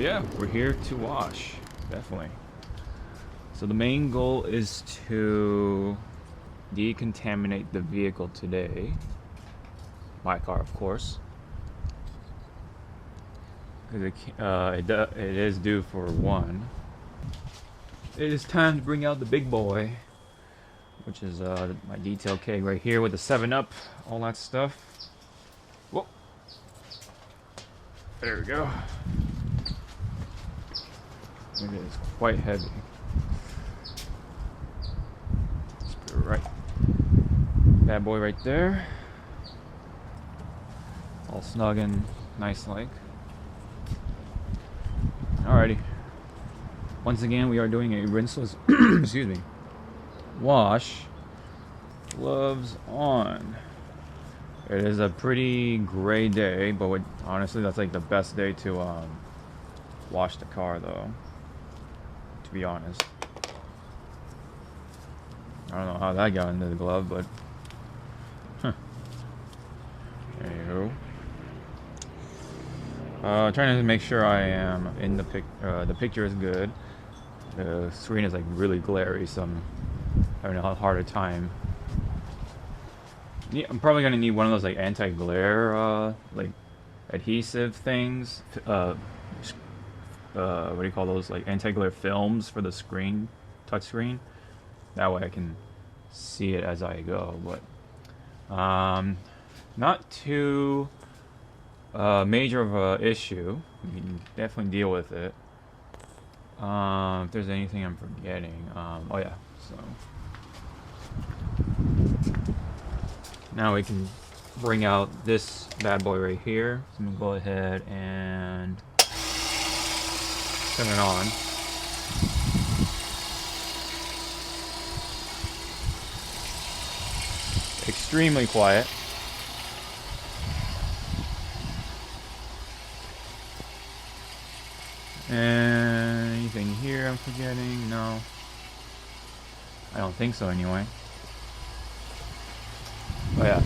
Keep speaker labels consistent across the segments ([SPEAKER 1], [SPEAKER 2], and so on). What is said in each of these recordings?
[SPEAKER 1] yeah, we're here to wash, definitely. So the main goal is to decontaminate the vehicle today. My car, of course. Because it is due for 1. It is time to bring out the big boy, which is my detail keg right here with the 7-Up, all that stuff. Whoa. There we go. It is quite heavy. Let's put it right. Bad boy right there. All snug and nice like. Alrighty. Once again, we are doing a rinseless, excuse me, wash. Gloves on. It is a pretty gray day, but honestly, that's like the best day to wash the car, though. To be honest, I don't know how that got into the glove, but anywho. Trying to make sure I am in the the picture is good. The screen is like really glary, so I'm having a harder time. Yeah, I'm probably gonna need one of those like anti-glare like adhesive things. What do you call those? Like anti-glare films for the screen, touch screen. That way I can see it as I go. But not too major of a issue. We can definitely deal with it. If there's anything I'm forgetting, oh yeah. So now we can bring out this bad boy right here. So I'm gonna go ahead and turn it on. Extremely quiet. And anything here I'm forgetting? No. I don't think so anyway. Oh yeah.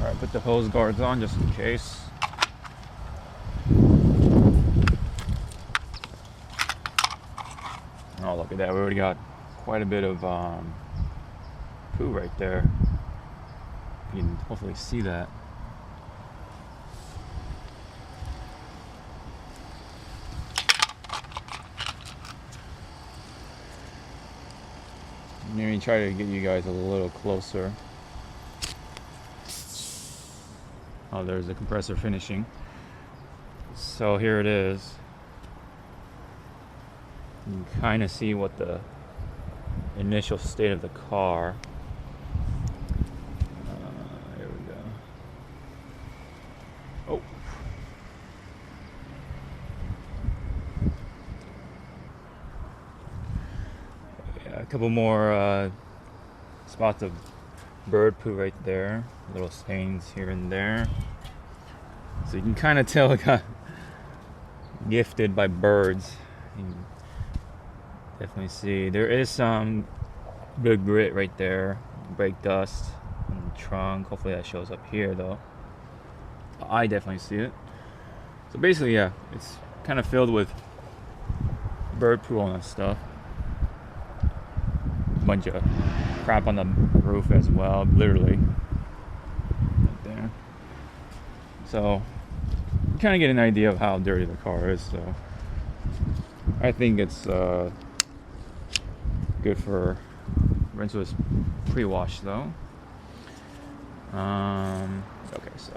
[SPEAKER 1] Alright, put the hose guards on just in case. Oh, look at that. We already got quite a bit of poo right there. You can hopefully see that. Let me try to get you guys a little closer. Oh, there's the compressor finishing. So here it is. You can kind of see what the initial state of the car. There we go. Oh. Yeah, a couple more spots of bird poo right there. Little stains here and there. So you can kind of tell it got gifted by birds. You can definitely see there is some good grit right there, brake dust on the trunk. Hopefully that shows up here though. I definitely see it. So basically, yeah, it's kind of filled with bird poo and stuff. A bunch of crap on the roof as well, literally right there. So you kind of get an idea of how dirty the car is. So I think it's good for rinseless pre-wash though. Okay, so.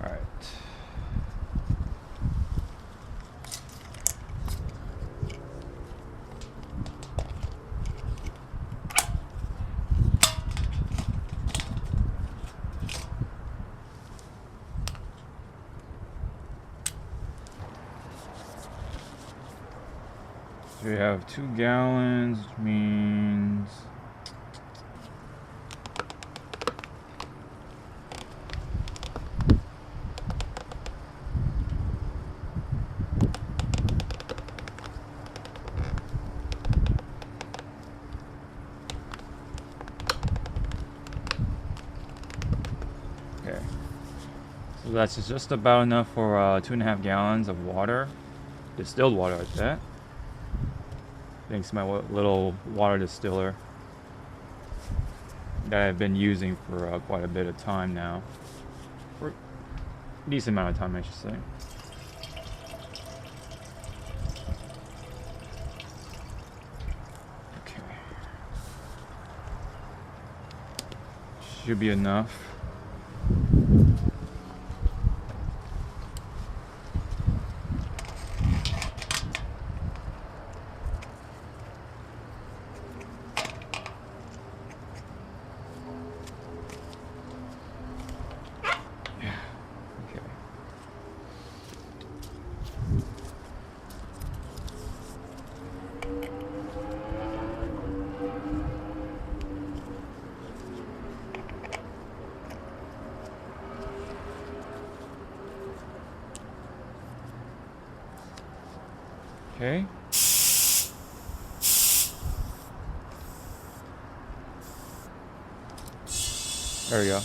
[SPEAKER 1] All right. So we have 2 gallons, which means okay. So that's just about enough for 2.5 gallons of water, distilled water at that. Thanks to my little water distiller that I've been using for quite a bit of time now. For a decent amount of time, I should say. Okay. Should be enough. Okay. There we go.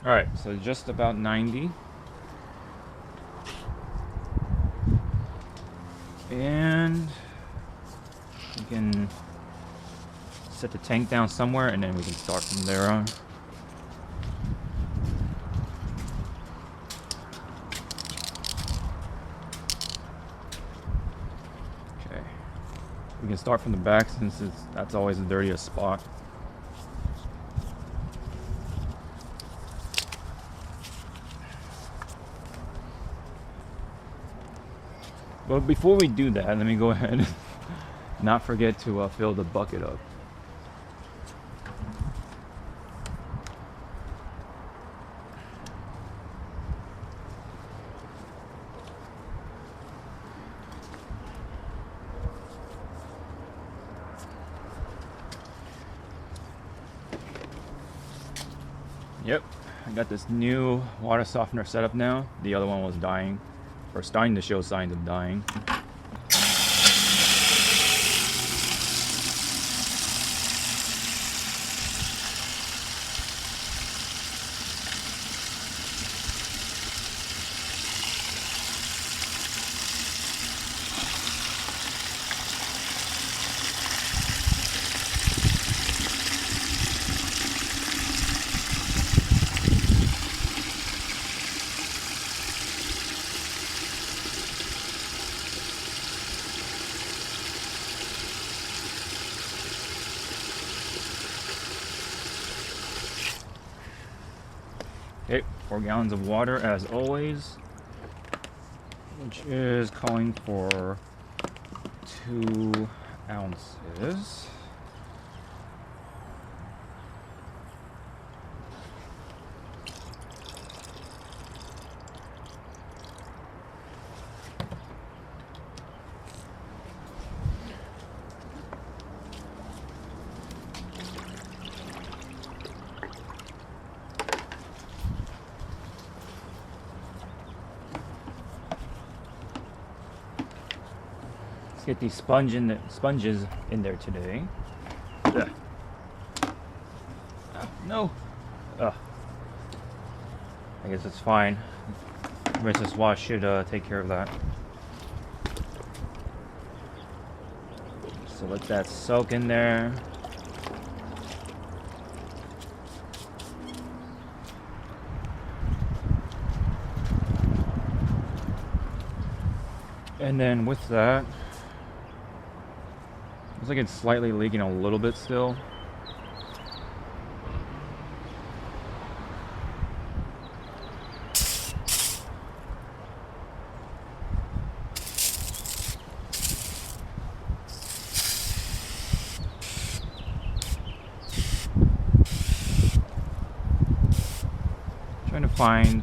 [SPEAKER 1] Alright, so just about 90. And we can set the tank down somewhere and then we can start from there on. Okay. We can start from the back since that's always the dirtiest spot. But before we do that, let me go ahead and not forget to fill the bucket up. Yep, I got this new water softener set up now. The other one was dying, or starting to show signs of dying. 4 gallons of water as always, which is calling for 2 ounces. Let's get these sponges in there today. Ugh. No. Ugh. I guess it's fine. Rinse wash should take care of that. So let that soak in there. And then with that, looks like it's slightly leaking a little bit still. Trying to find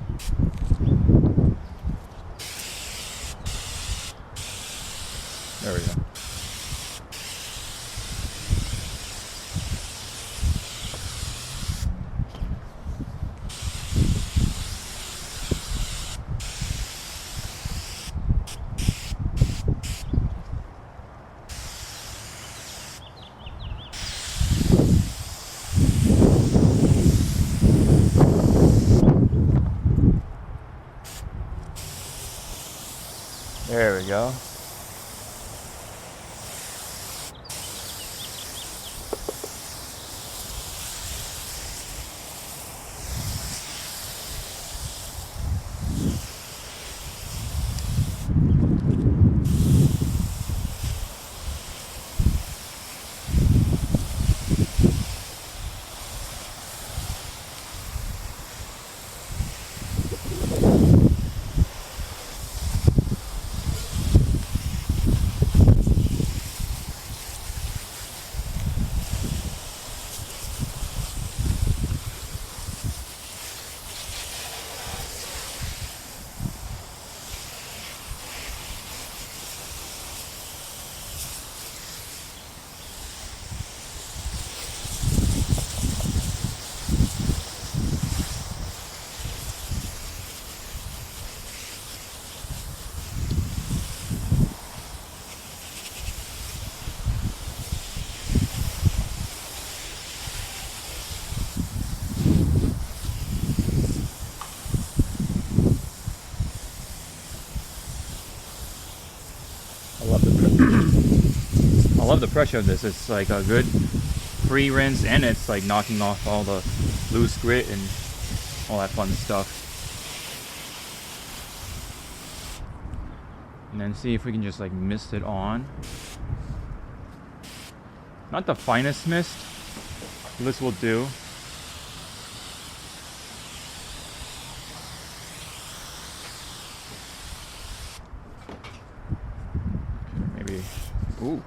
[SPEAKER 1] there we go. There we go. I love the pressure of this. It's like a good pre-rinse, and it's like knocking off all the loose grit and all that fun stuff. And then see if we can just like mist it on. Not the finest mist. This will do. Maybe. Ooh.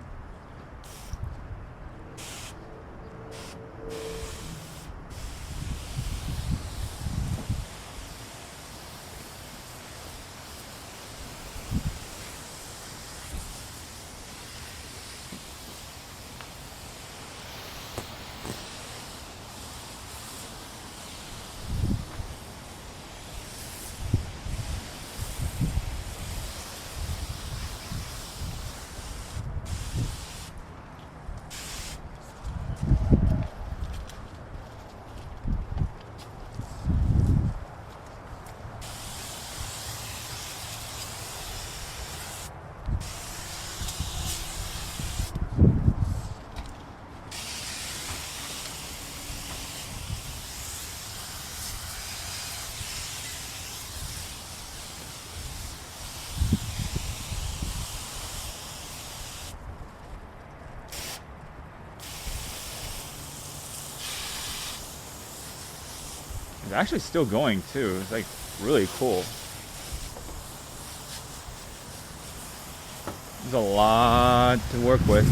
[SPEAKER 1] It's actually still going too. It's like really cool. There's a lot to work with.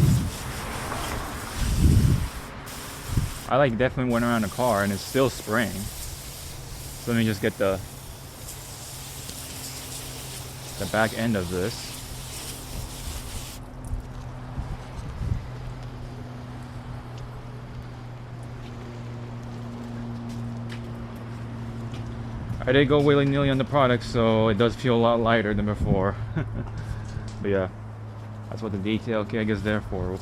[SPEAKER 1] I like definitely went around the car and it's still spraying. So let me just get the back end of this. I did go willy-nilly on the product, so it does feel a lot lighter than before. But yeah, that's what the detail keg is there for,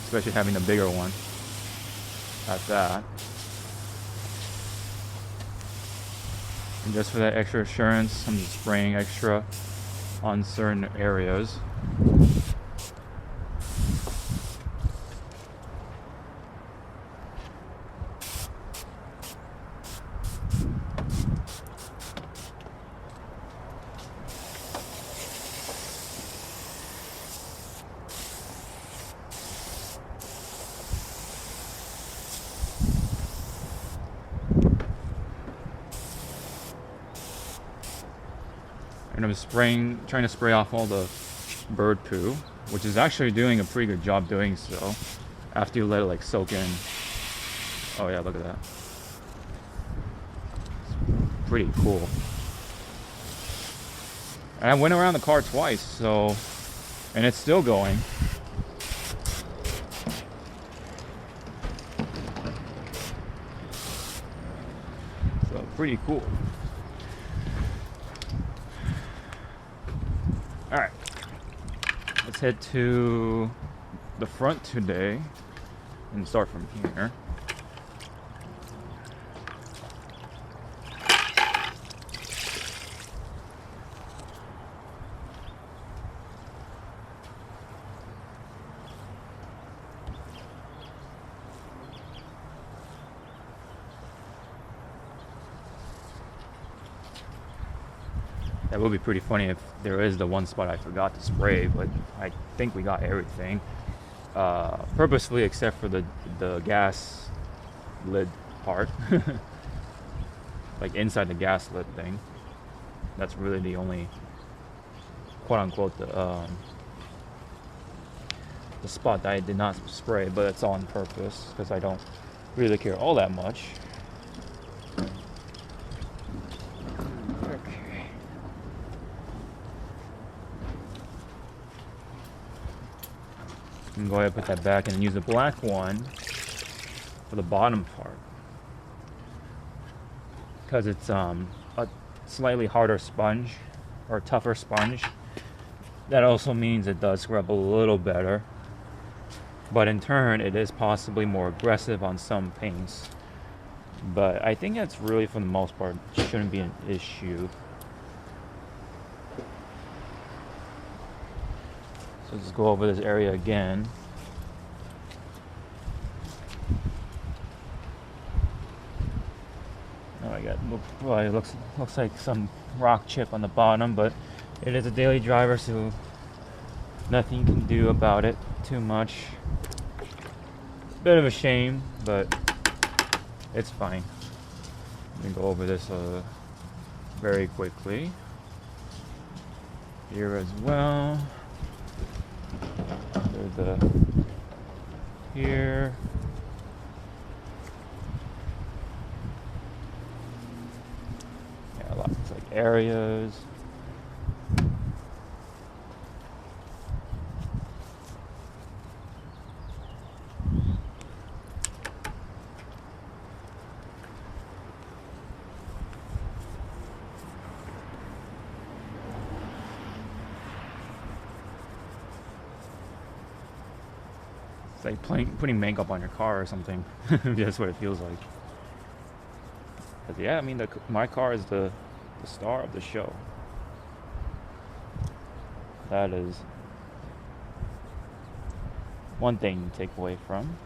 [SPEAKER 1] especially having a bigger one at that. And just for that extra assurance, I'm just spraying extra on certain areas. And I'm trying to spray off all the bird poo, which is actually doing a pretty good job doing so after you let it like soak in. Oh yeah, look at that. It's pretty cool. And I went around the car twice, so, and it's still going. So pretty cool. Alright, let's head to the front today and start from here. That would be pretty funny if there is the one spot I forgot to spray, but I think we got everything. Purposefully except for the gas lid part. Like inside the gas lid thing. That's really the only quote unquote the spot that I did not spray, but it's on purpose because I don't really care all that much. And go ahead and put that back and use the black one for the bottom part because it's a slightly harder sponge or tougher sponge. That also means it does scrub a little better, but in turn it is possibly more aggressive on some paints, but I think that's really, for the most part, shouldn't be an issue. So let's go over this area again. Oh, I got, well, it looks like some rock chip on the bottom, but it is a daily driver, so nothing you can do about it too much. Bit of a shame, but it's fine. Let me go over this very quickly. Here as well. There's here. Yeah, lots of like areas. It's like putting makeup on your car or something. That's what it feels like. But yeah, I mean, my car is the star of the show. That is one thing to take away from.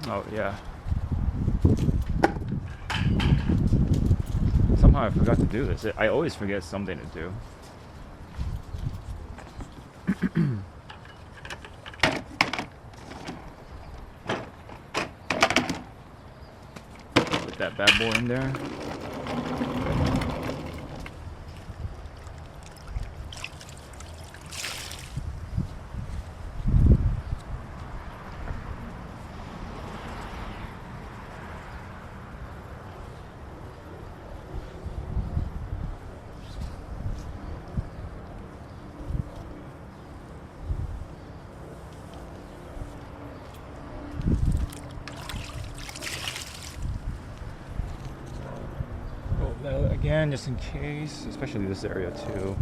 [SPEAKER 1] Oh yeah. Somehow I forgot to do this. I always forget something to do. Put that bad boy in there. Again, just in case, especially this area too.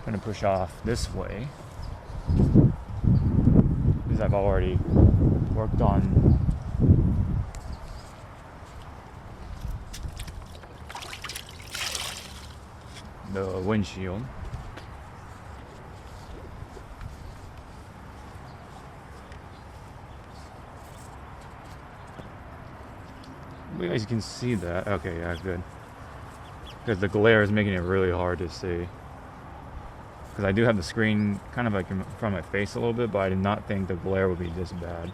[SPEAKER 1] I'm gonna push off this way because I've already worked on the windshield. You guys can see that. Okay, yeah, good. Because the glare is making it really hard to see. Because I do have the screen kind of like in front of my face a little bit, but I did not think the glare would be this bad.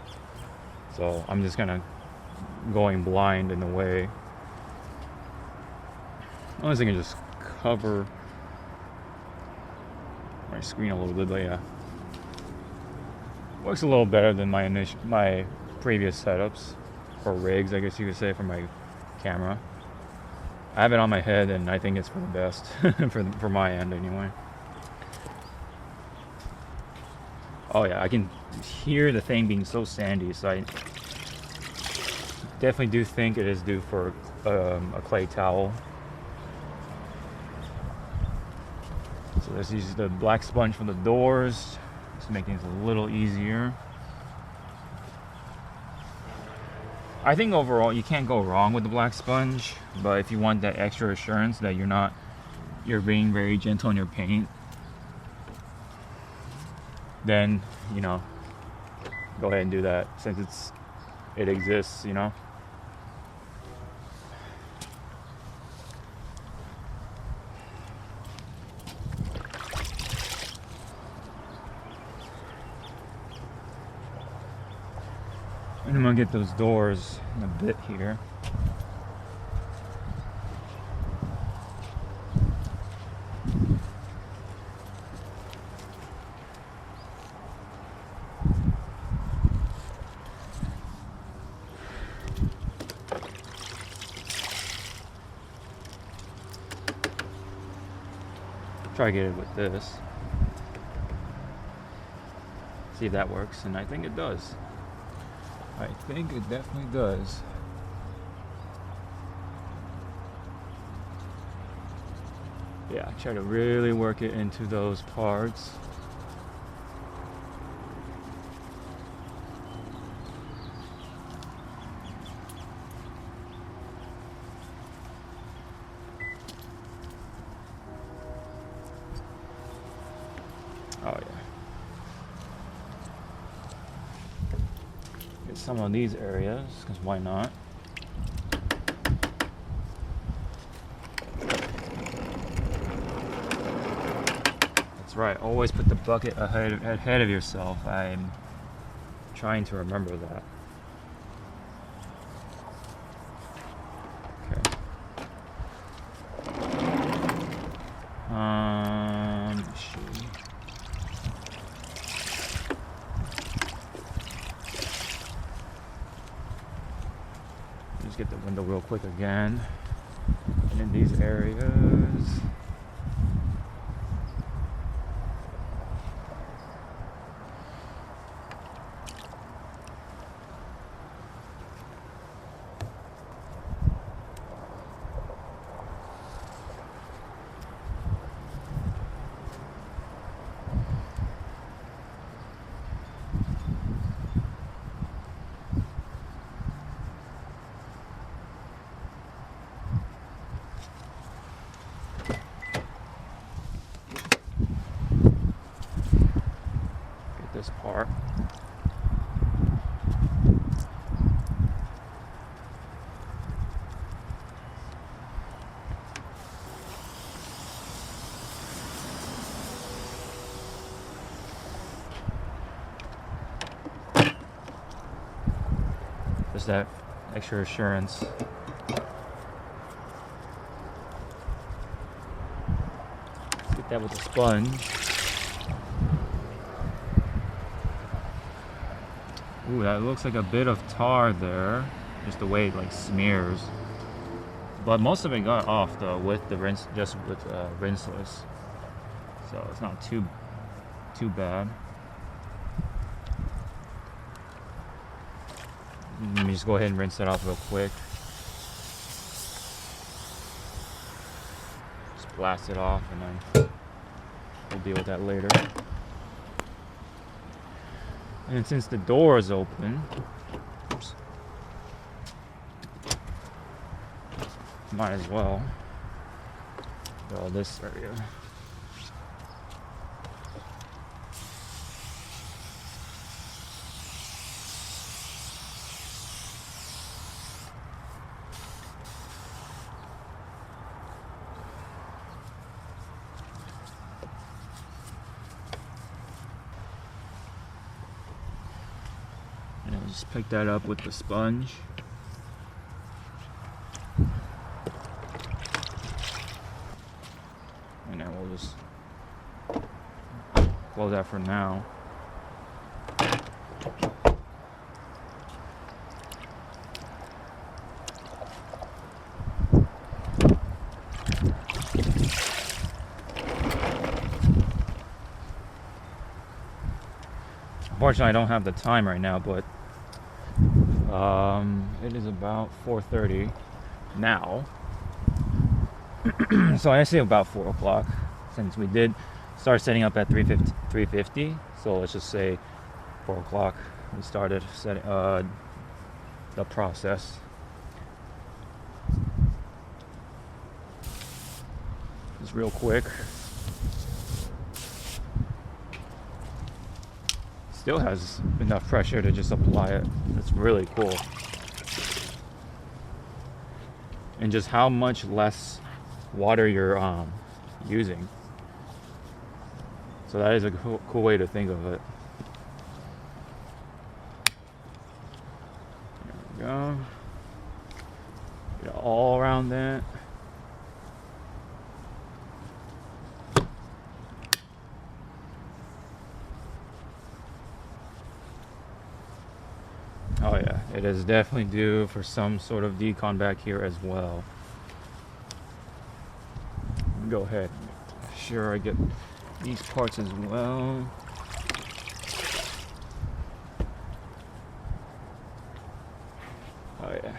[SPEAKER 1] So I'm just kind of going blind in a way. Unless I can just cover my screen a little bit, but yeah. Works a little better than my previous setups, or rigs, I guess you could say, for my camera. I have it on my head, and I think it's for the best, for my end anyway. Oh yeah, I can hear the thing being so sandy, so I definitely do think it is due for a clay towel. So let's use the black sponge for the doors, just making it a little easier. I think overall you can't go wrong with the black sponge, but if you want that extra assurance that you're being very gentle in your paint, then, you know, go ahead and do that since it exists, you know. And I'm gonna get those doors in a bit here. Try to get it with this. See if that works, and I think it does. I think it definitely does. Yeah, try to really work it into those parts. Oh yeah. Get some of these areas, because why not? right. Always put the bucket ahead of yourself. I'm trying to remember that. Okay. Let's see. Just get the window real quick again. And in these areas. This part. Just that extra assurance. Let's get that with the sponge. Ooh, that looks like a bit of tar there, just the way it like smears. But most of it got off though with the rinse, just with rinseless. So it's not too bad. Let me just go ahead and rinse that off real quick. Just blast it off, and then we'll deal with that later. And since the door is open, oops, might as well fill this area. Just pick that up with the sponge. And then we'll just close that for now. Unfortunately, I don't have the time right now, but it is about 4:30 now. So I say about 4 o'clock, since we did start setting up at 3:50. So let's just say 4 o'clock we started setting the process. Just real quick. Still has enough pressure to just apply it. It's really cool. And just how much less water you're using. So that is a cool way to think of it. There we go. Get it all around that. Oh yeah, it is definitely due for some sort of decon back here as well. Go ahead, make sure I get these parts as well. Oh yeah.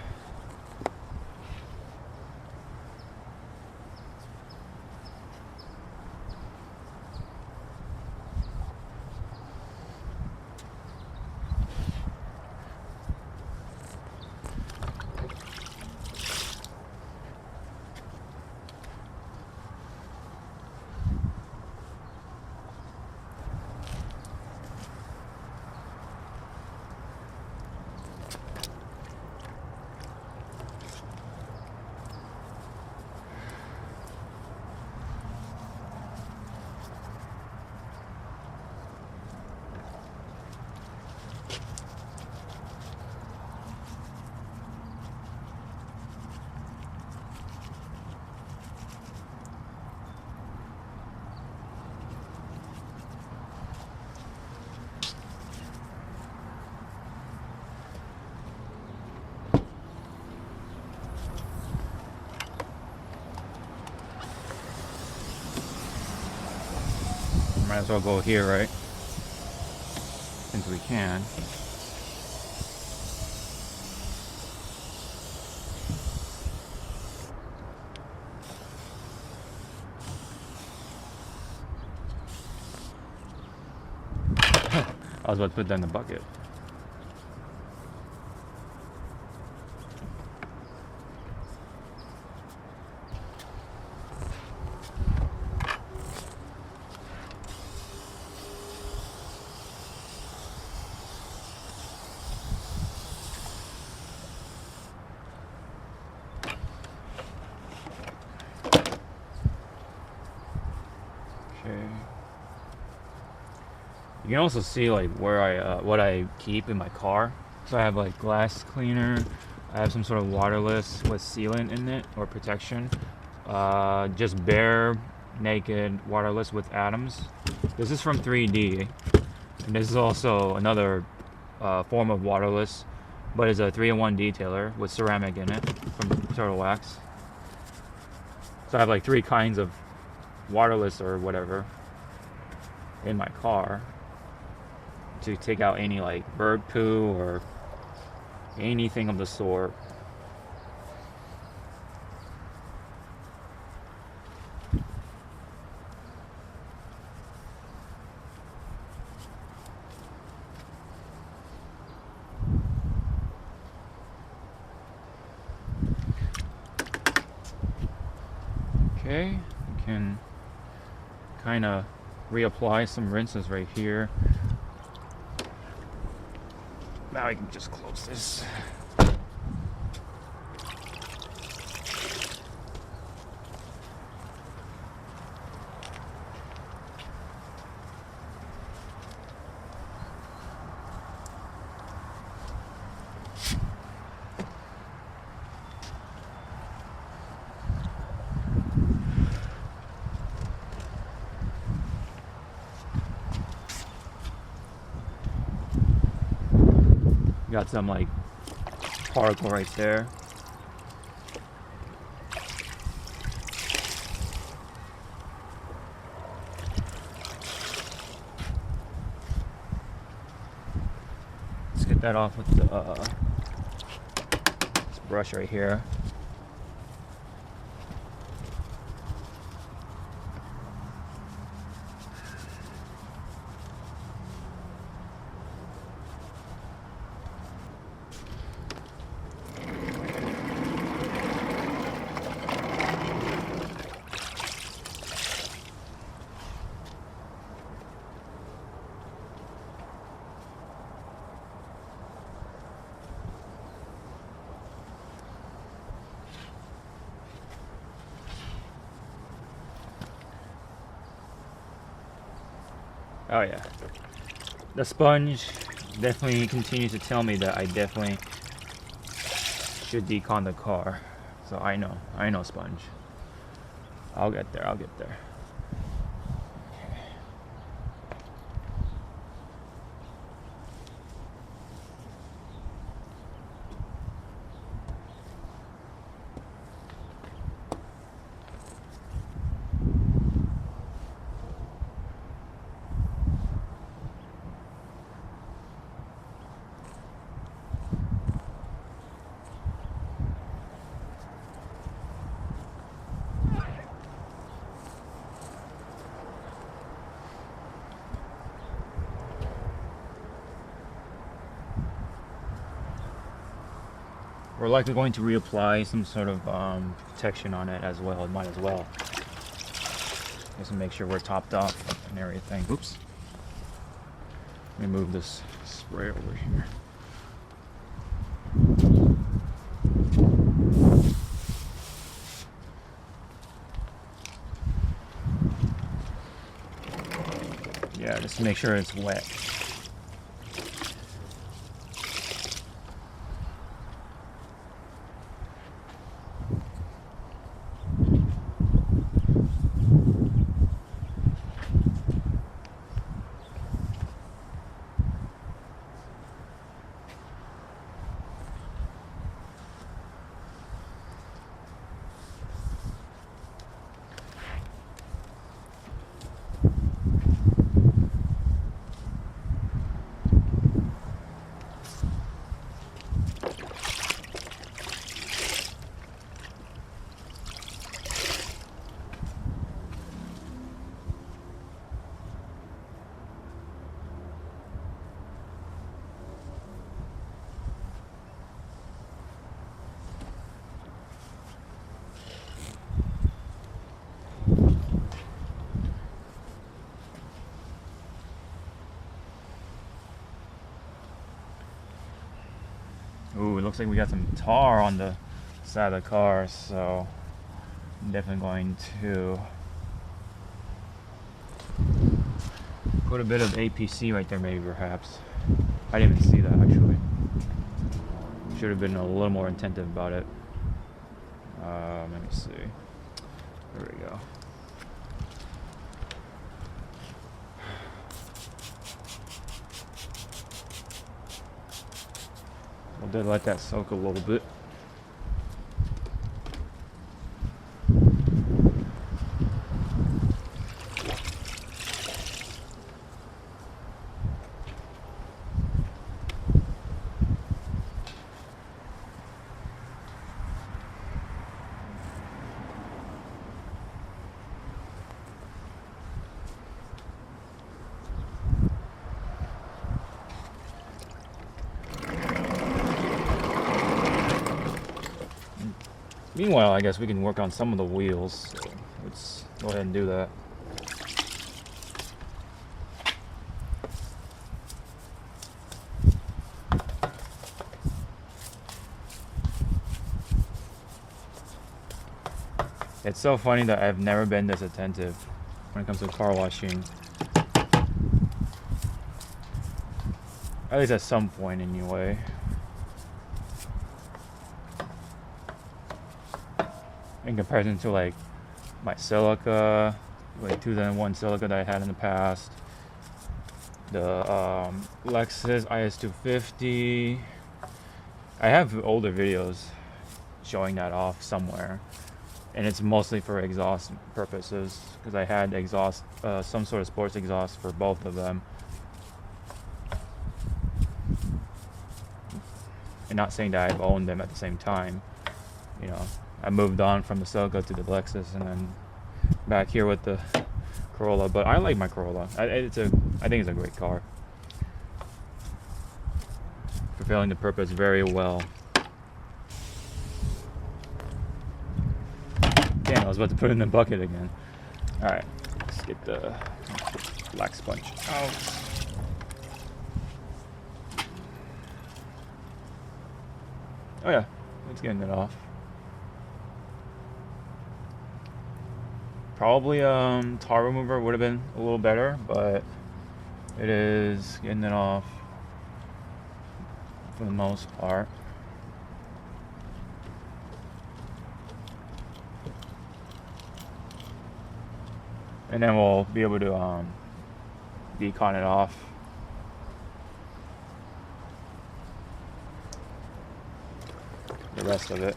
[SPEAKER 1] Might as well go here, right? Since we can. I was about to put that in the bucket. You can also see like where what I keep in my car. So I have like glass cleaner. I have some sort of waterless with sealant in it or protection. Just bare, naked waterless with atoms. This is from 3D, and this is also another form of waterless, but it's a 3-in-1 detailer with ceramic in it from Turtle Wax. So I have like 3 kinds of waterless or whatever in my car to take out any like bird poo or anything of the sort. Okay, we can kind of reapply some rinses right here. Now I can just close this. Got some like particle right there. Let's get that off with this brush right here. Oh yeah, the sponge definitely continues to tell me that I definitely should decon the car. So I know sponge. I'll get there. We're likely going to reapply some sort of protection on it as well. It might as well. Just to make sure we're topped off and everything. Oops. Let me move this spray over here. Yeah, just to make sure it's wet. Ooh, it looks like we got some tar on the side of the car, so I'm definitely going to put a bit of APC right there, maybe, perhaps. I didn't even see that, actually. Should have been a little more attentive about it. Let me see. There we go. We'll just let that soak a little bit. Meanwhile, I guess we can work on some of the wheels. So let's go ahead and do that. It's so funny that I've never been this attentive when it comes to car washing. At least at some point anyway. In comparison to like my silica, like 2001 silica that I had in the past, the Lexus IS250. I have older videos showing that off somewhere, and it's mostly for exhaust purposes because I had exhaust, some sort of sports exhaust for both of them. And not saying that I've owned them at the same time, you know. I moved on from the Celica to the Lexus, and then back here with the Corolla. But I like my Corolla. I think it's a great car, fulfilling the purpose very well. Damn, I was about to put it in the bucket again. All right, let's get the black sponge out. Oh yeah, it's getting it off. Probably tar remover would have been a little better, but it is getting it off for the most part. And then we'll be able to decon it off. The rest of it.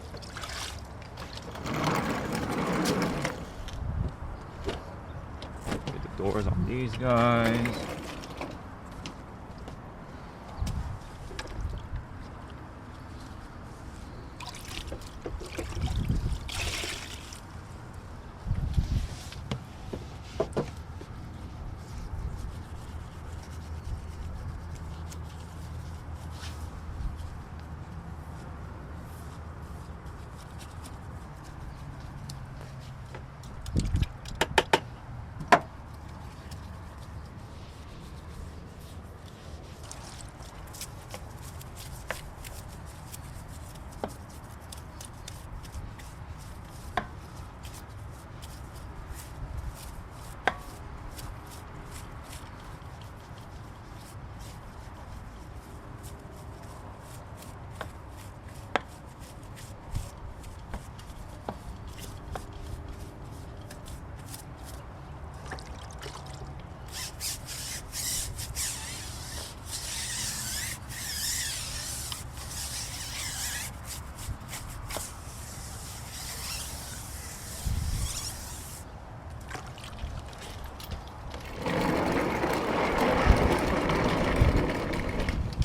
[SPEAKER 1] Doors on these guys.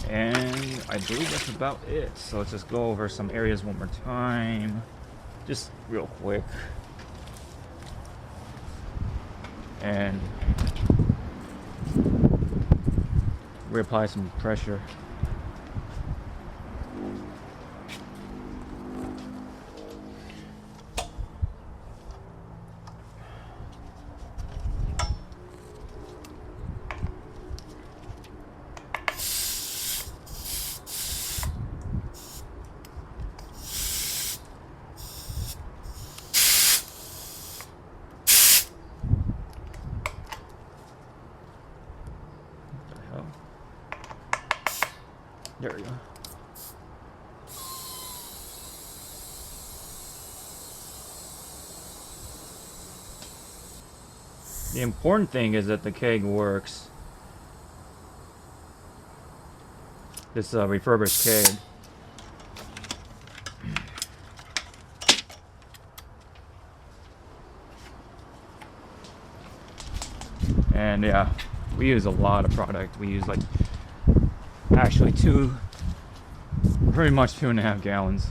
[SPEAKER 1] And I believe that's about it. So let's just go over some areas one more time, just real quick. And reapply some pressure. The important thing is that the keg works. This refurbished keg. And yeah, we use a lot of product. We use like actually pretty much 2.5 gallons.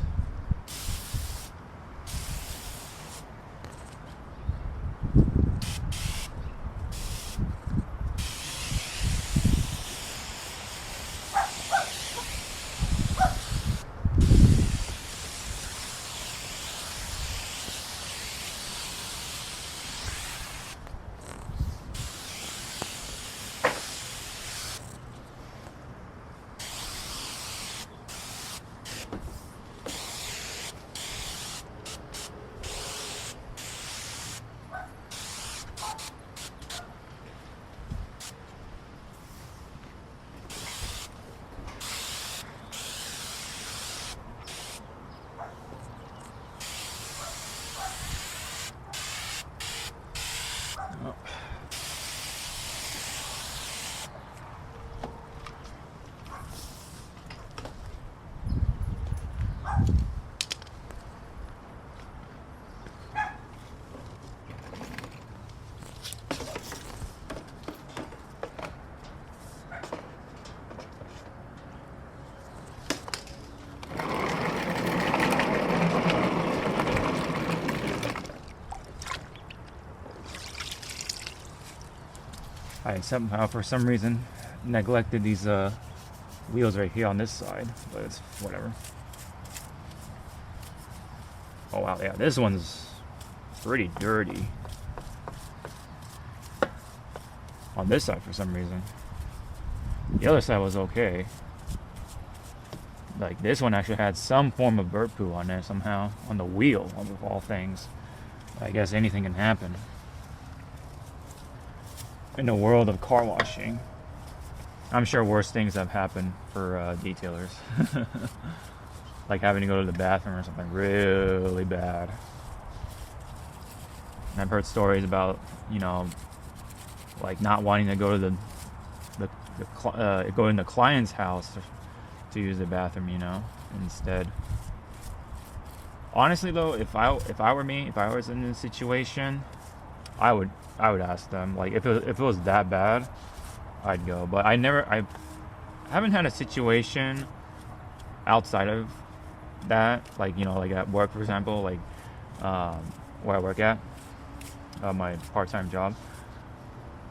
[SPEAKER 1] I somehow, for some reason, neglected these wheels right here on this side, but it's whatever. Oh wow, yeah, this one's pretty dirty. On this side for some reason. The other side was okay. Like this one actually had some form of bird poo on there somehow, on the wheel of all things. I guess anything can happen in the world of car washing. I'm sure worse things have happened for detailers. Like having to go to the bathroom or something really bad. And I've heard stories about, you know, like not wanting to go to go in the client's house to use the bathroom, you know, instead. Honestly though, if I was in this situation, I would ask them, like, if it was that bad, I'd go. But I haven't had a situation outside of that, like, you know, like at work, for example, like where I work at, my part-time job.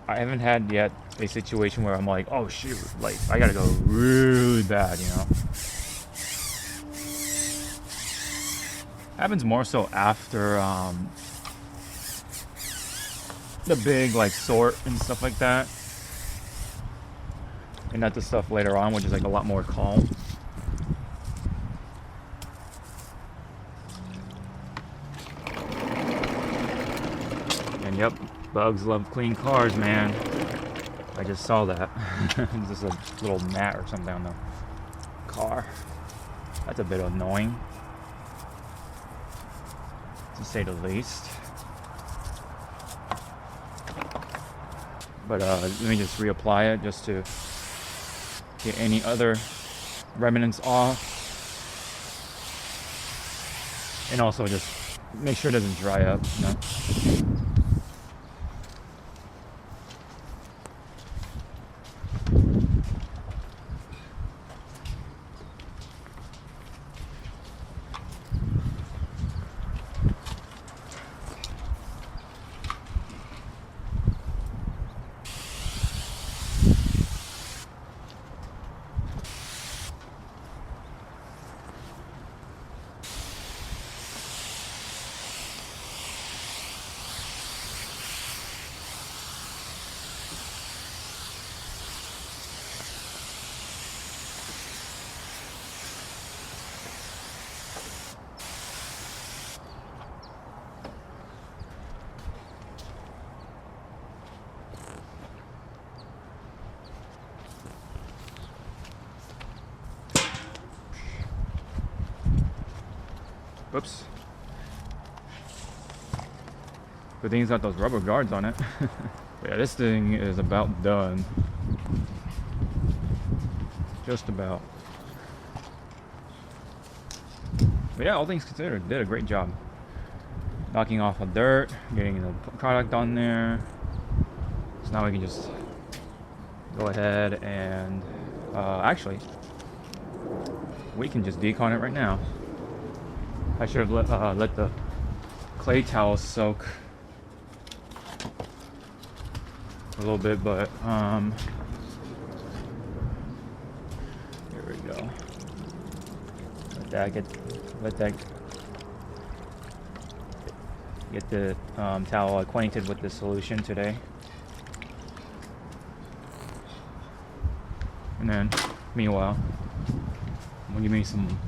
[SPEAKER 1] I haven't had yet a situation where I'm like, oh shoot, like I gotta go really bad, you know. Happens more so after the big like sort and stuff like that, and not the stuff later on, which is like a lot more calm. And yep, bugs love clean cars, man. I just saw that. There's just a little mat or something on the car. That's a bit annoying, to say the least. But let me just reapply it just to get any other remnants off, and also just make sure it doesn't dry up, you know. Whoops. Good thing it's got those rubber guards on it. Yeah, this thing is about done. Just about. But yeah, all things considered, did a great job. Knocking off the dirt, getting the product on there. So now we can just go ahead and actually, we can just decon it right now. I should have let the clay towel soak a little bit, but here we go. Let that get the towel acquainted with the solution today. And then, meanwhile, I'm gonna give me some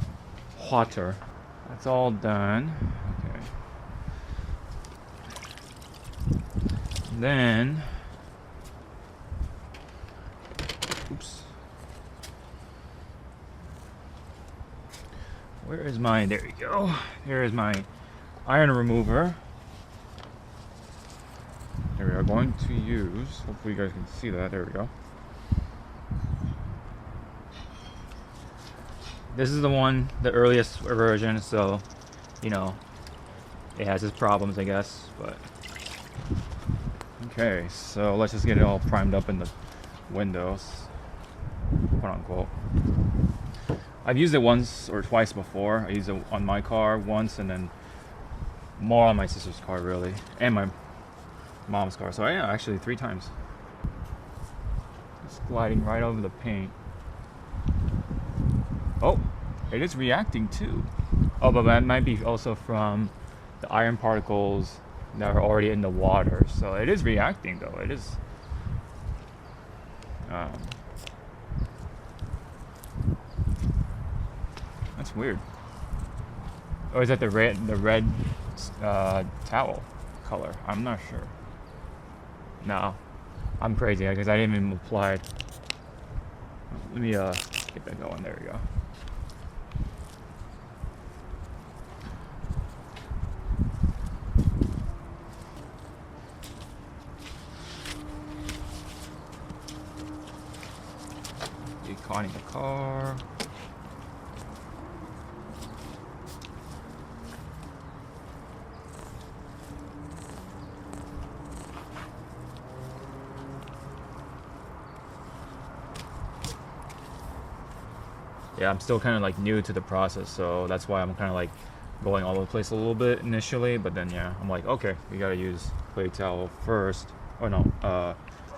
[SPEAKER 1] water. That's all done. Okay. Then, oops. Where is my? There we go. There is my iron remover. There we are going to use. Hopefully, you guys can see that. There we go. This is the earliest version, so, you know, it has its problems, I guess, but. Okay, so let's just get it all primed up in the windows, quote unquote. I've used it once or twice before. I used it on my car once, and then more on my sister's car, really, and my mom's car. So yeah, actually 3 times. It's gliding right over the paint. Oh, it is reacting too. Oh, but that might be also from the iron particles that are already in the water. So it is reacting though. It is. That's weird. Or is that the red towel color? I'm not sure. No, I'm crazy because I didn't even apply it. Let me get that going. There we go. Deconning the car. Yeah, I'm still kind of like new to the process, so that's why I'm kind of like going all over the place a little bit initially, but then yeah, I'm like, okay, we gotta use clay towel first, or no,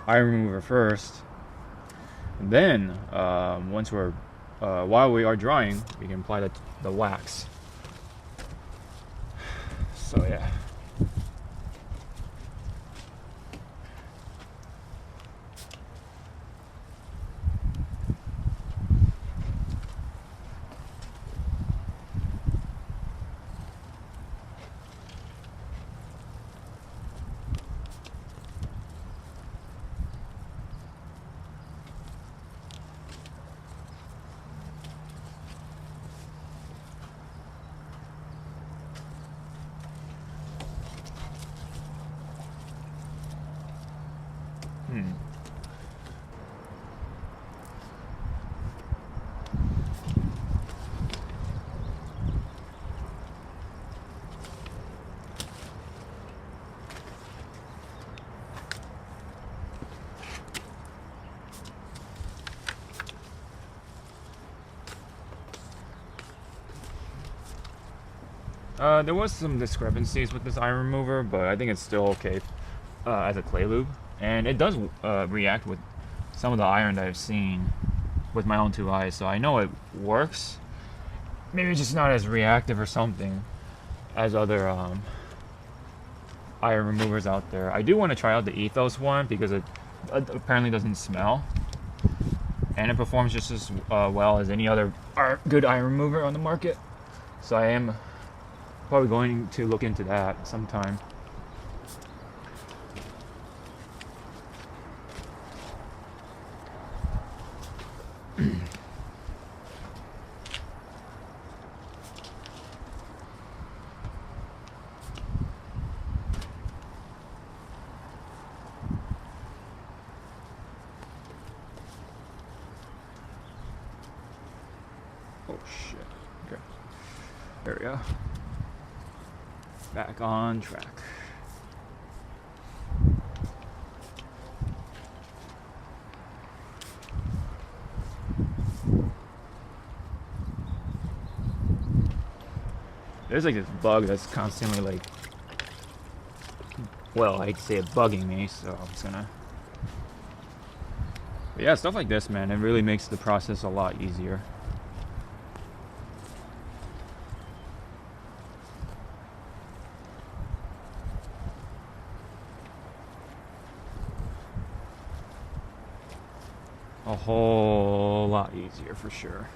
[SPEAKER 1] iron remover first, and then once we're while we are drying, we can apply the wax. So yeah. There was some discrepancies with this iron remover, but I think it's still okay as a clay lube. And it does react with some of the iron that I've seen with my own 2 eyes, so I know it works. Maybe it's just not as reactive or something as other iron removers out there. I do want to try out the Ethos one because it apparently doesn't smell. And it performs just as well as any other good iron remover on the market. So I am probably going to look into that sometime. shit. Okay. There we go. Back on track. There's like this bug that's constantly like, well, I hate to say it, bugging me, so I'm just gonna. But yeah, stuff like this, man, it really makes the process a lot easier. A whole lot easier for sure.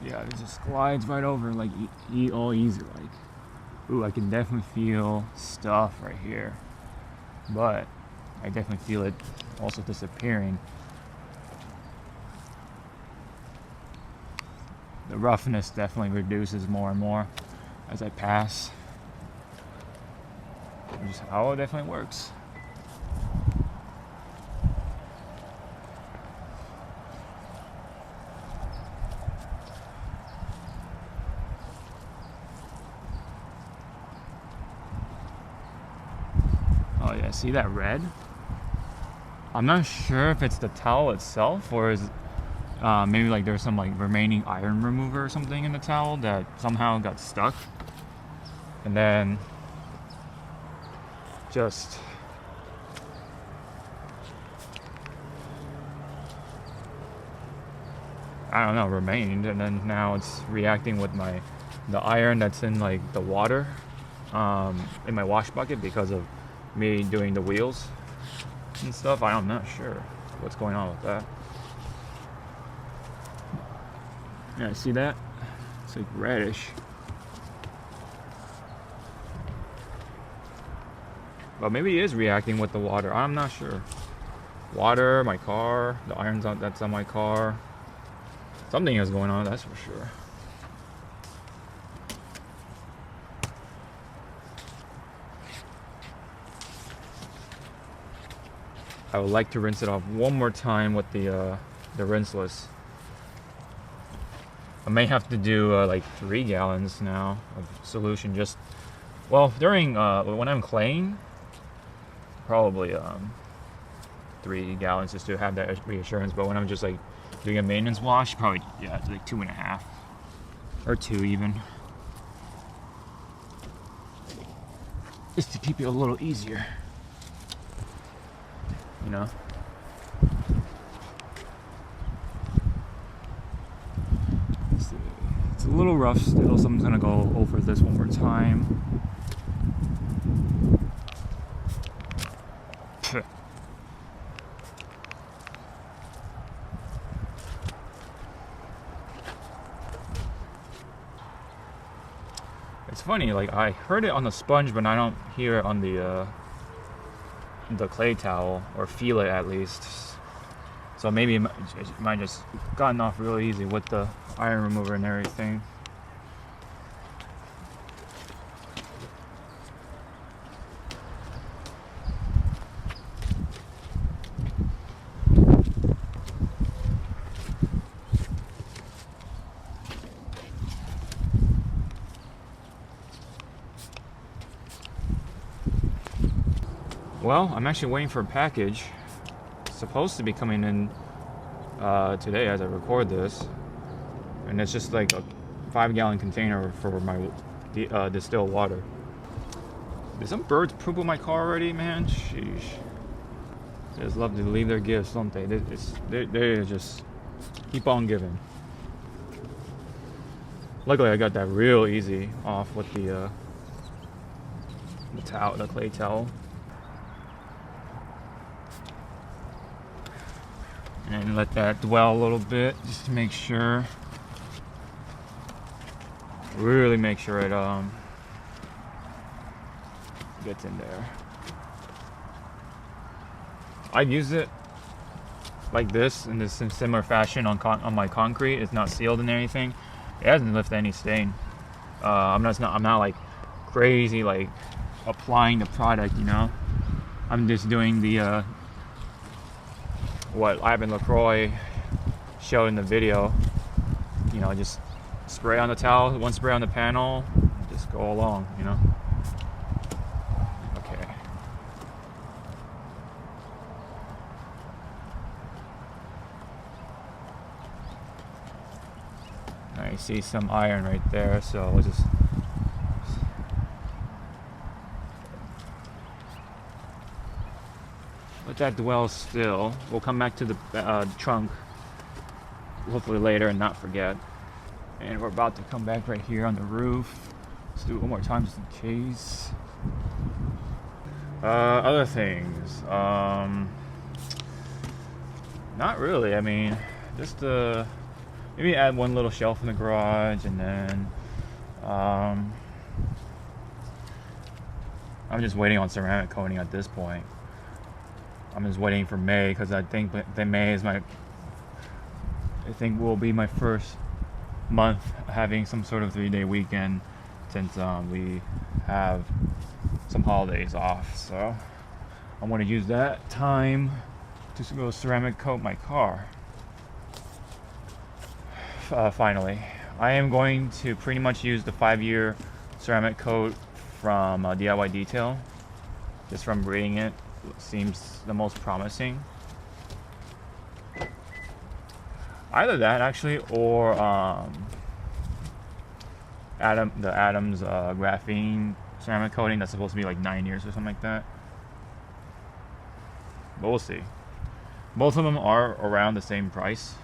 [SPEAKER 1] Yeah, it just glides right over, like all easy. Like, ooh, I can definitely feel stuff right here, but I definitely feel it also disappearing. The roughness definitely reduces more and more as I pass, which is how it definitely works. Oh yeah, see that red? I'm not sure if it's the towel itself or is maybe like there's some like remaining iron remover or something in the towel that somehow got stuck. And then just I don't know, remained, and then now it's reacting with the iron that's in like the water in my wash bucket because of me doing the wheels and stuff. I'm not sure what's going on with that. Yeah, see that? It's like reddish. But maybe it is reacting with the water. I'm not sure. Water, my car, the iron's that's on my car. Something is going on, that's for sure. I would like to rinse it off one more time with the rinseless. I may have to do like 3 gallons now of solution. Just well during when I'm claying, probably 3 gallons just to have that reassurance. But when I'm just like doing a maintenance wash, probably yeah, it's like 2.5 or 2 even, just to keep it a little easier. You know? It's a little rough still, so I'm gonna go over this one more time. It's funny, like I heard it on the sponge, but I don't hear it on the clay towel, or feel it at least. So maybe it might just gotten off really easy with the iron remover and everything. Well, I'm actually waiting for a package. It's supposed to be coming in today as I record this, and it's just like a 5-gallon container for my distilled water. Did some birds poop in my car already, man? Sheesh. They just love to leave their gifts, don't they? They just keep on giving. Luckily I got that real easy off with the towel, the clay towel. And let that dwell a little bit just to make sure. Really make sure it gets in there. I'd use it like this in this similar fashion on my concrete. It's not sealed and anything. It hasn't lifted any stain. I'm not like crazy like applying the product, you know. I'm just doing the what Ivan LaCroix showed in the video. You know, just spray on the towel, one spray on the panel, just go along, you know. Okay. I see some iron right there, so we'll just let that dwell still. We'll come back to the trunk hopefully later and not forget. And we're about to come back right here on the roof. Let's do it one more time just in case. Other things. Not really. I mean, just maybe add one little shelf in the garage, and then I'm just waiting on ceramic coating at this point. I'm just waiting for May because I think that May is will be my first month having some sort of 3-day weekend since we have some holidays off. So I want to use that time to go ceramic coat my car. Finally, I am going to pretty much use the 5-year ceramic coat from DIY Detail. Just from reading it, seems the most promising. Either that actually, or Adam's graphene ceramic coating that's supposed to be like 9 years or something like that. But we'll see. Both of them are around the same price.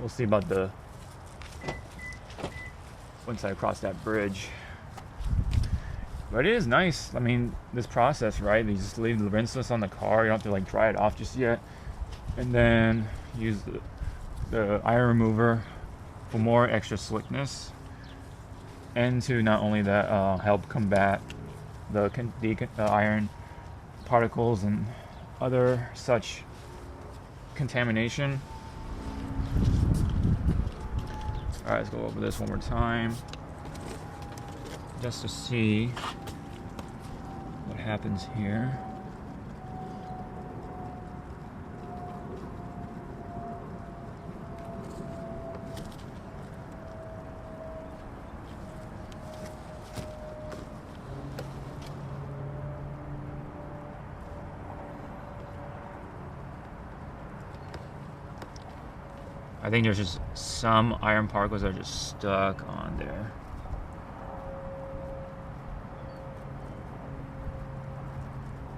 [SPEAKER 1] We'll see about once I cross that bridge. But it is nice. I mean, this process, right? You just leave the rinseless on the car. You don't have to like dry it off just yet, and then use the iron remover for more extra slickness, and to not only that help combat the iron particles and other such contamination. All right, let's go over this one more time just to see what happens here. I think there's just some iron particles that are just stuck on there.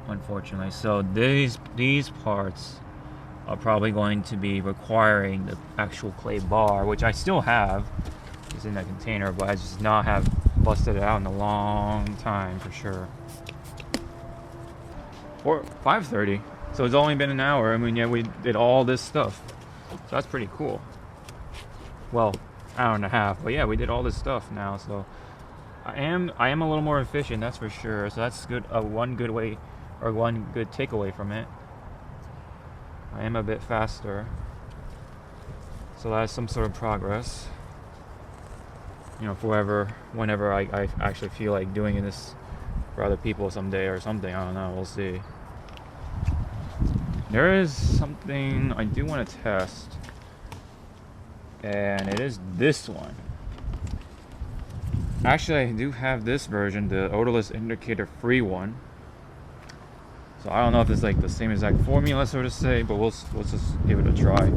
[SPEAKER 1] Unfortunately, so these parts are probably going to be requiring the actual clay bar, which I still have. It's in that container, but I just not have busted it out in a long time for sure. Or 5:30, so it's only been an hour. I mean, yeah, we did all this stuff. So that's pretty cool. Well, hour and a half, but yeah, we did all this stuff now. So I am a little more efficient, that's for sure. So that's good. One good way, or one good takeaway from it. I am a bit faster. So that's some sort of progress. You know, whenever I actually feel like doing this for other people someday or something. I don't know. We'll see. There is something I do want to test, and it is this one. Actually, I do have this version, the odorless indicator free one. So I don't know if it's like the same exact formula, so to say, but let's just give it a try.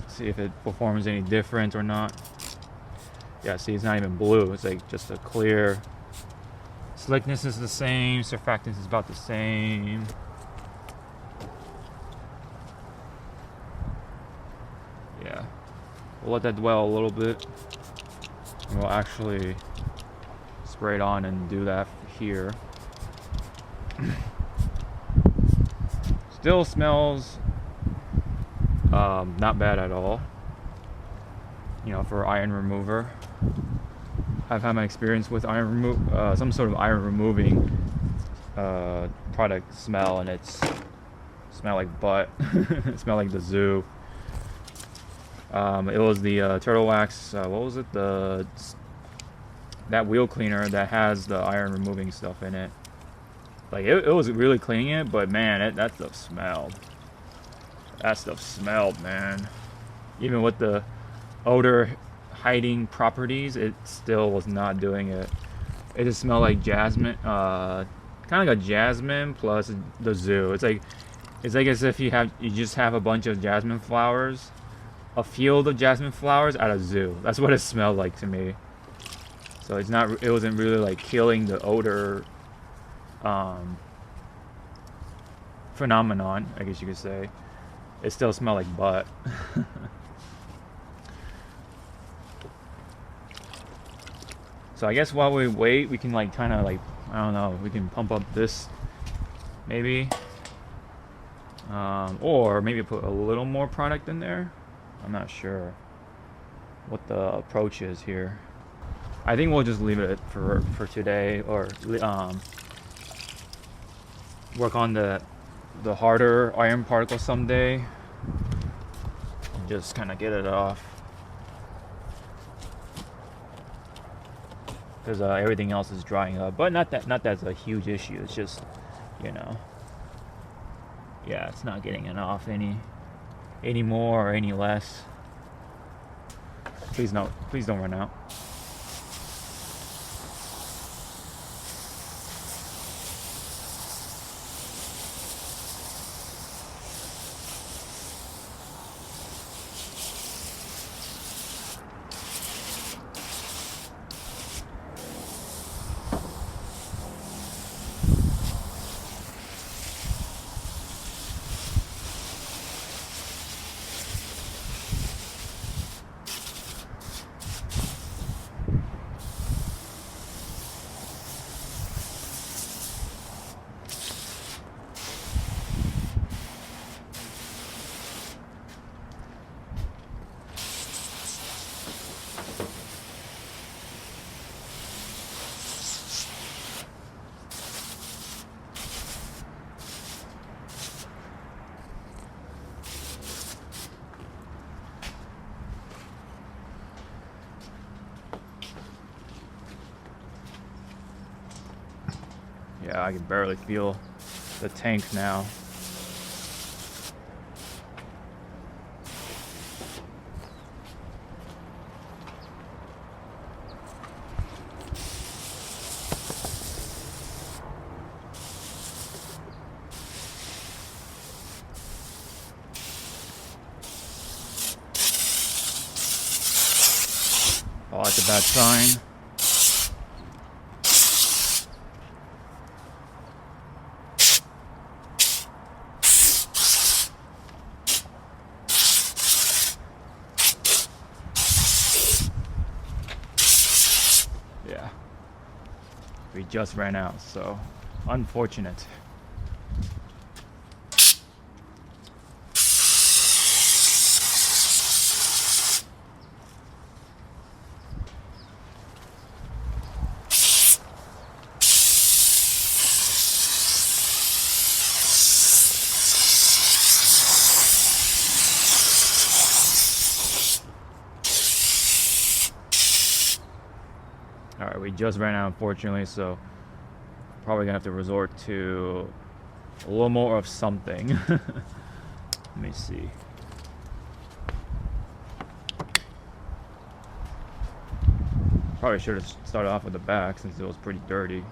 [SPEAKER 1] See if it performs any different or not. Yeah, see, it's not even blue. It's like just a clear. Slickness is the same. Surfactance is about the same. We'll let that dwell a little bit. And we'll actually spray it on and do that here. Still smells not bad at all. You know, for iron remover. I've had my experience with some sort of iron removing product smell, and it's smell like butt. It smelled like the zoo. It was the turtle wax. What was it? That wheel cleaner that has the iron removing stuff in it. Like it was really cleaning it, but man, that stuff smelled. That stuff smelled, man. Even with the odor hiding properties, it still was not doing it. It just smelled like jasmine, kind of like a jasmine plus the zoo. It's like as if you just have a bunch of jasmine flowers, a field of jasmine flowers at a zoo. That's what it smelled like to me. So it wasn't really like killing the odor phenomenon, I guess you could say. It still smelled like butt. So I guess while we wait, we can like kind of like, I don't know, we can pump up this maybe, or maybe put a little more product in there. I'm not sure what the approach is here. I think we'll just leave it for today, or work on the harder iron particle someday, and just kind of get it off. Because everything else is drying up, but not that's a huge issue. It's just, you know, yeah, it's not getting it off any more or any less. Please don't run out. Yeah, I can barely feel the tank now. Oh, that's a bad sign. Yeah, we just ran out, so unfortunate. Alright, we just ran out, unfortunately, so probably gonna have to resort to a little more of something. Let me see. Probably should have started off with the back since it was pretty dirty.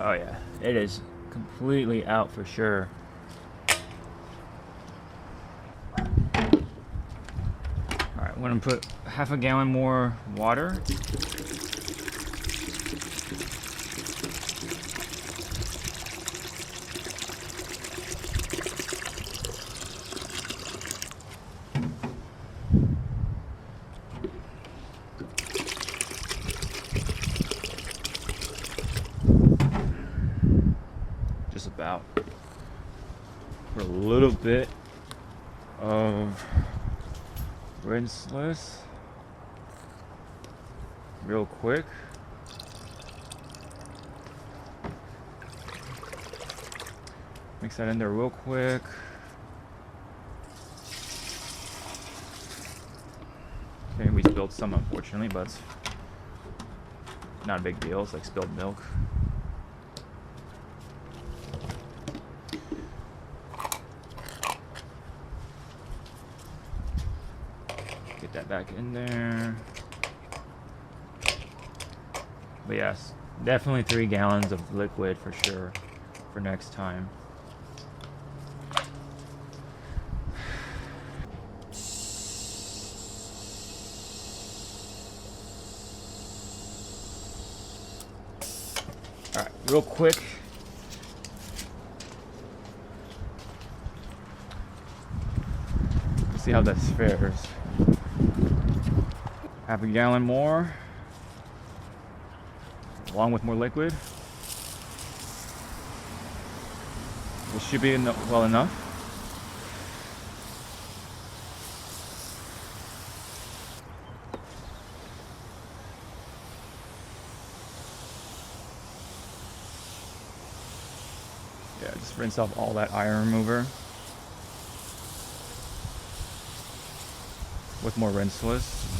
[SPEAKER 1] Oh yeah, it is completely out for sure. I'm gonna put half a gallon more water. Just about. For a little bit of rinseless, real quick. Mix that in there real quick. Okay, we spilled some, unfortunately, but it's not a big deal. It's like spilled milk. Get that back in there. But yes, definitely 3 gallons of liquid for sure for next time. All right, real quick. Let's see how this fares. Half a gallon more, along with more liquid. This should be well enough. Yeah, just rinse off all that iron remover with more rinseless.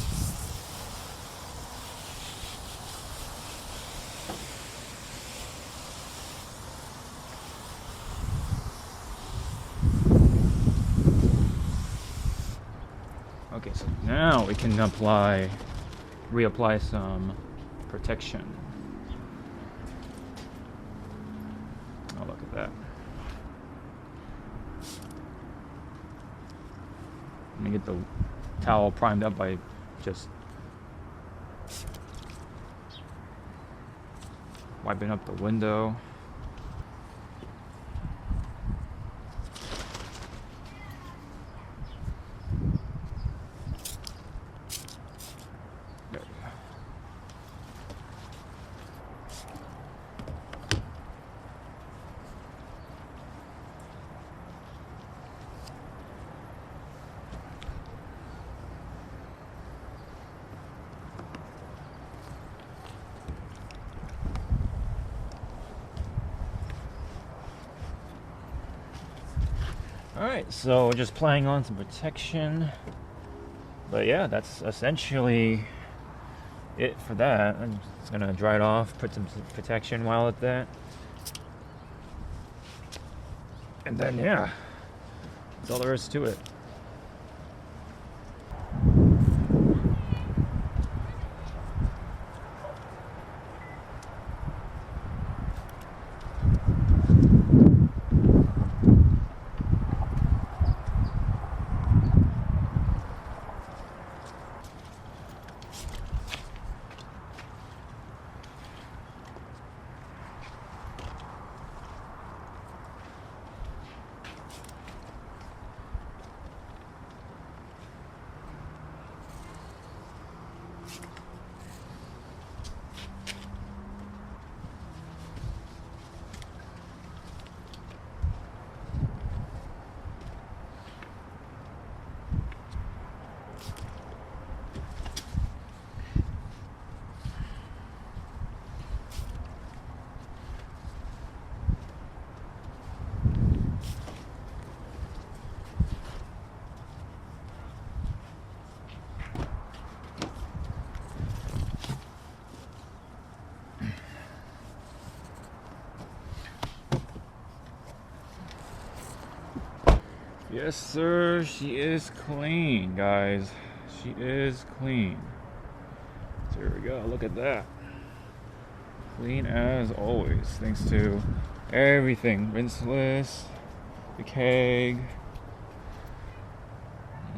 [SPEAKER 1] Okay, so now we can reapply some protection. Oh, look at that. Let me get the towel primed up by just wiping up the window. There we go. Alright, so just playing on some protection. But yeah, that's essentially it for that. I'm just gonna dry it off, put some protection while at that. And then yeah, that's all there is to it. Yes, sir. She is clean, guys. She is clean. So here we go. Look at that. Clean as always. Thanks to everything. Rinseless, the keg.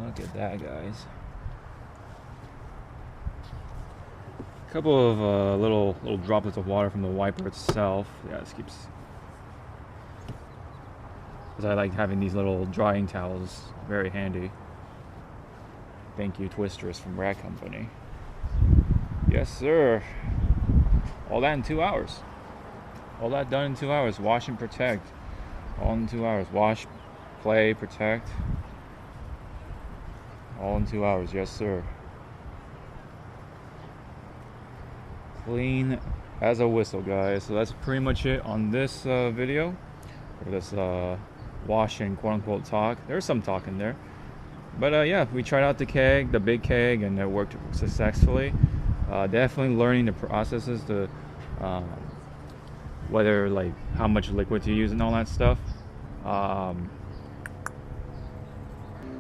[SPEAKER 1] Look at that, guys. couple of little droplets of water from the wiper itself. Yeah, this keeps. Because I like having these little drying towels, very handy. Thank you, Twisters from Rat Company. Yes, sir. All that in 2 hours. All that done in 2 hours. Wash and protect. All in 2 hours. Wash, play, protect. All in 2 hours. Yes, sir. Clean as a whistle, guys. So that's pretty much it on this video. Or this washing quote-unquote talk. There's some talk in there. But yeah, we tried out the keg, the big keg, and it worked successfully. Definitely learning the processes, to whether like how much liquid to use and all that stuff.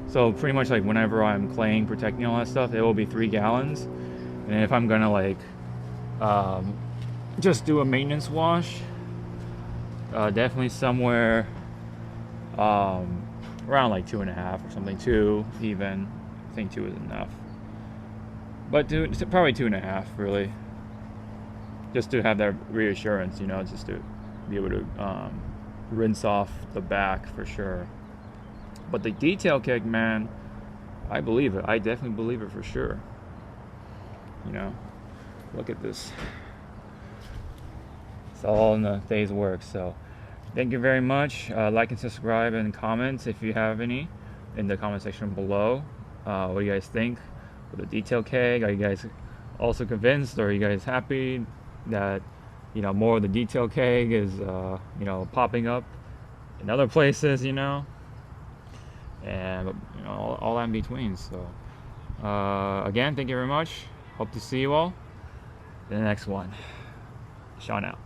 [SPEAKER 1] So pretty much like whenever I'm claying, protecting all that stuff, it will be 3 gallons. And if I'm gonna like just do a maintenance wash, definitely somewhere around like 2.5 or something. 2 even. I think 2 is enough. But probably 2.5 really. Just to have that reassurance, you know, just to be able to rinse off the back for sure. But the detail keg, man, I believe it. I definitely believe it for sure. You know, look at this. It's all in the day's work. So thank you very much. Like and subscribe and comment if you have any in the comment section below. What do you guys think with the detail keg? Are you guys also convinced, or are you guys happy that, you know, more of the detail keg is you know, popping up in other places, you know, and you know, all that in between? So again, thank you very much. Hope to see you all in the next one. Sean out.